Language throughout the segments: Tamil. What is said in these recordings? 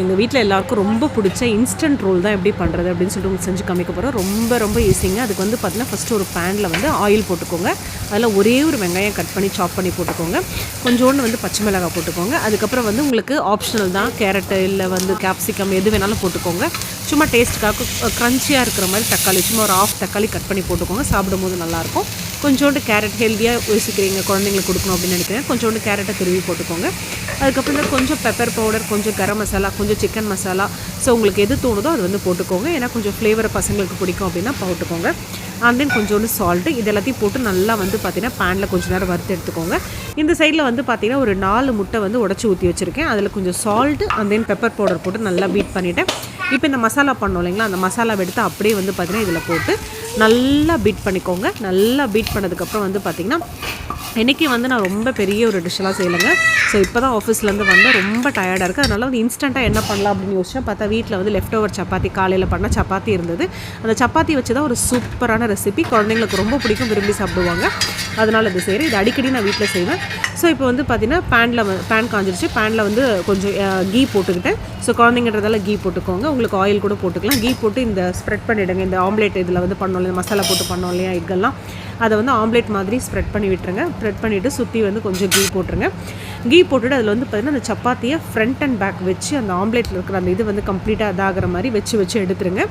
எங்கள் வீட்டில் எல்லாருக்கும் ரொம்ப பிடிச்ச இன்ஸ்டன்ட் ரோல் தான் எப்படி பண்ணுறது அப்படின்னு சொல்லிட்டு உங்களுக்கு செஞ்சு காமிக்க போகிறோம். ரொம்ப ஈஸிங்க. அதுக்கு வந்து பார்த்தீங்கன்னா ஃபஸ்ட்டு ஒரு பேனில் வந்து ஆயில் போட்டுக்கோங்க. அதில் ஒரே ஒரு வெங்காயம் கட் பண்ணி சாப் பண்ணி போட்டுக்கோங்க. கொஞ்சோண்டு வந்து பச்சை மிளகாய் போட்டுக்கோங்க. அதுக்கப்புறம் வந்து உங்களுக்கு ஆப்ஷனல் தான், கேரட்டு இல்லை வந்து கேப்சிகம் எது வேணாலும் போட்டுக்கோங்க. சும்மா டேஸ்ட்டுக்காக க்ரன்ச்சியாக இருக்கிற மாதிரி தக்காளி சும்மா ஒரு ஆஃப் தக்காளி கட் பண்ணி போட்டுக்கோங்க. சாப்பிடும்போது நல்லாயிருக்கும். கொஞ்சோண்டு கேரட் ஹெல்த்தியாக யோசிக்கிறீங்க குழந்தைங்களுக்கு கொடுக்கணும் அப்படின்னு நினைக்கிறேன். கொஞ்சோண்டு கேரட்டை துருவி போட்டுக்கோங்க. அதுக்கப்புறம் கொஞ்சம் பெப்பர் பவுடர், கொஞ்சம் கரம் மசாலா, கொஞ்சம் சிக்கன் மசாலா, ஸோ உங்களுக்கு எது தோணுதோ அது வந்து போட்டுக்கோங்க. ஏன்னா கொஞ்சம் ஃப்ளேவரை பசங்களுக்கு பிடிக்கும் அப்படின்னா போட்டுக்கோங்க. அண்ட் தென் கொஞ்சோண்டு சால்ட்டு, இது எல்லாத்தையும் போட்டு நல்லா வந்து பார்த்திங்கன்னா பேனில் கொஞ்சம் நேரம் வறுத்து எடுத்துக்கோங்க. இந்த சைடில் வந்து பார்த்திங்கன்னா ஒரு 4 முட்டை வந்து உடச்சி ஊற்றி வச்சுருக்கேன். அதில் கொஞ்சம் salt and then pepper powder போட்டு நல்லா பீட் பண்ணிவிட்டேன். இப்போ இந்த மசாலா பண்ணோம் இல்லைங்களா, அந்த மசாலாவை எடுத்து அப்படியே வந்து பார்த்திங்கன்னா இதில் போட்டு நல்லா பீட் பண்ணிக்கோங்க. நல்லா பீட் பண்ணதுக்கப்புறம் வந்து பார்த்திங்கன்னா இன்றைக்கி வந்து நான் ரொம்ப பெரிய ஒரு டிஷ்ஷெல்லாம் செய்யலைங்க. ஸோ இப்போ தான் ஆஃபீஸ்லேருந்து வந்தால் ரொம்ப டயர்டாக இருக்குது. அதனால் வந்து இன்ஸ்டண்ட்டாக என்ன பண்ணலாம் அப்படின்னு யோசிச்சேன். பார்த்தா வீட்டில் வந்து லெஃப்ட் ஓவர் சப்பாத்தி, காலையில் பண்ண சப்பாத்தி இருந்தது. அந்த சப்பாத்தி வச்சு தான் ஒரு சூப்பரான ரெசிபி, குழந்தைங்களுக்கு ரொம்ப பிடிக்கும், விரும்பி சாப்பிடுவாங்க. அதனால் இது செய்கிறேன். இது அடிக்கடி நான் வீட்டில் செய்வேன். ஸோ இப்போ வந்து பார்த்திங்கன்னா பேன் காஞ்சிருச்சு. பேனில் வந்து கொஞ்சம் கீ போட்டுக்கிட்டேன். ஸோ குழந்தைங்கன்றதால கீ போட்டுக்கோங்க. உங்களுக்கு ஆயில் கூட போட்டுக்கலாம். கீ போட்டு இந்த ஸ்ப்ரெட் பண்ணிவிடுங்க. இந்த ஆம்லேட் இதில் வந்து பண்ணோம் இல்லையா, மசாலா போட்டு பண்ணோம் இல்லையா எக்கெல்லாம், அதை வந்து ஆம்லேட் மாதிரி ஸ்ப்ரெட் பண்ணி விட்டுருங்க. ஸ்ப்ரெட் பண்ணிவிட்டு சுற்றி வந்து கொஞ்சம் கீ போட்டுருங்க. கீ போட்டுட்டு அதில் வந்து பார்த்திங்கன்னா அந்த சப்பாத்தியை ஃப்ரண்ட் அண்ட் பேக் வச்சு அந்த ஆம்லேட்டில் இருக்கிற அந்த இது வந்து கம்ப்ளீட்டாக இதாகிற மாதிரி வச்சு எடுத்துருங்க.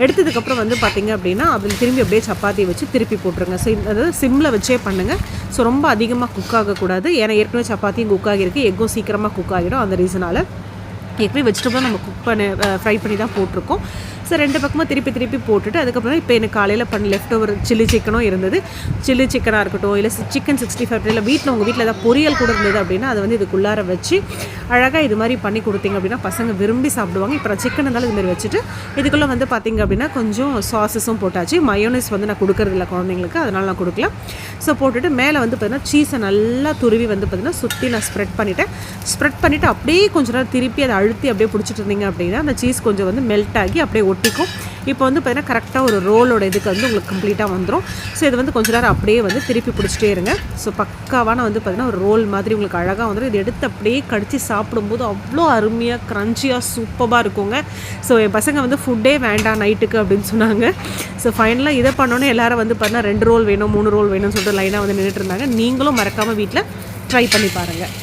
எடுத்ததுக்கப்புறம் வந்து பார்த்திங்க அப்படின்னா அதில் திரும்பி அப்படியே சப்பாத்தியை வச்சு திருப்பி போட்டுருங்க. ஸோ அதாவது சிம்மில் வச்சே பண்ணுங்கள். ஸோ ரொம்ப அதிகமாக குக் ஆகக்கூடாது. ஏன்னா ஏற்கனவே சப்பாத்தியும் குக் ஆகிருக்கு, எக்கும் சீக்கிரமாக குக் ஆகிடும். அந்த ரீசனால் ஏற்கனவே வெஜிடபிள் நம்ம ஃப்ரை பண்ணி தான் போட்டிருக்கோம். ஸோ 2 பக்கமாக திருப்பி போட்டுட்டு அதுக்கப்புறம் இப்போ எனக்கு காலையில் பண்ண லெஃப்ட் ஓவர் சில்லி சிக்கனும் இருந்தது. சில்லி சிக்கனாக இருக்கட்டும், இல்லை சிக்கன் 65 இல்லை வீட்டில் உங்கள் வீட்டில் ஏதாவது பொரியல் கூட இருந்தது அப்படின்னா அதை வந்து இதுக்குள்ளார வச்சு அழகாக இது மாதிரி பண்ணி கொடுத்தீங்க அப்படின்னா பசங்க விரும்பி சாப்பிடுவாங்க. இப்போ நான் சிக்கன் இருந்தாலும் இதுமாதிரி வச்சுட்டு இதுக்குள்ளே வந்து பார்த்திங்க அப்படின்னா கொஞ்சம் சாஸஸும் போட்டாச்சு. மயோனைஸ் வந்து நான் கொடுக்குறதில்ல குழந்தைங்களுக்கு, அதனால் நான் கொடுக்கல. ஸோ போட்டுட்டு மேலே வந்து பார்த்திங்கன்னா சீஸை நல்லா துருவி வந்து பார்த்திங்கன்னா சுற்றி நான் ஸ்ப்ரெட் பண்ணிவிட்டு அப்படியே கொஞ்சம் நேரம் திருப்பி அதை அழுத்தி அப்படியே பிடிச்சிட்டு இருந்தீங்க அப்படின்னா அந்த சீஸ் கொஞ்சம் வந்து மெல்ட் ஆகி அப்படியே ஒட்டிக்கும். இப்போ வந்து பார்த்திங்கன்னா கரெக்டாக ஒரு ரோலோட இதுக்கு வந்து உங்களுக்கு கம்ப்ளீட்டாக வந்துடும். ஸோ இது வந்து கொஞ்சம் நேரம் அப்படியே வந்து திருப்பி பிடிச்சிட்டே இருங்க. ஸோ பக்காவான வந்து பார்த்திங்கன்னா ஒரு ரோல் மாதிரி உங்களுக்கு அழகாக வந்துடும். இது எடுத்து அப்படியே கடித்து சாப்பிடும்போது அவ்வளோ அருமையாக க்ரன்ச்சியாக சூப்பராக இருக்குங்க. ஸோ என் பசங்க வந்து ஃபுட்டே வேண்டாம் நைட்டுக்கு அப்படின்னு சொன்னாங்க. ஸோ ஃபைனலாக இதை பண்ணோன்னே எல்லோரும் வந்து பார்த்தீங்கன்னா 2 ரோல் வேணும் 3 ரோல் வேணும்னு சொல்லிட்டு லைனாக வந்து நின்றுட்டு இருந்தாங்க. நீங்களும் மறக்காமல் வீட்டில் ட்ரை பண்ணி பாருங்கள்.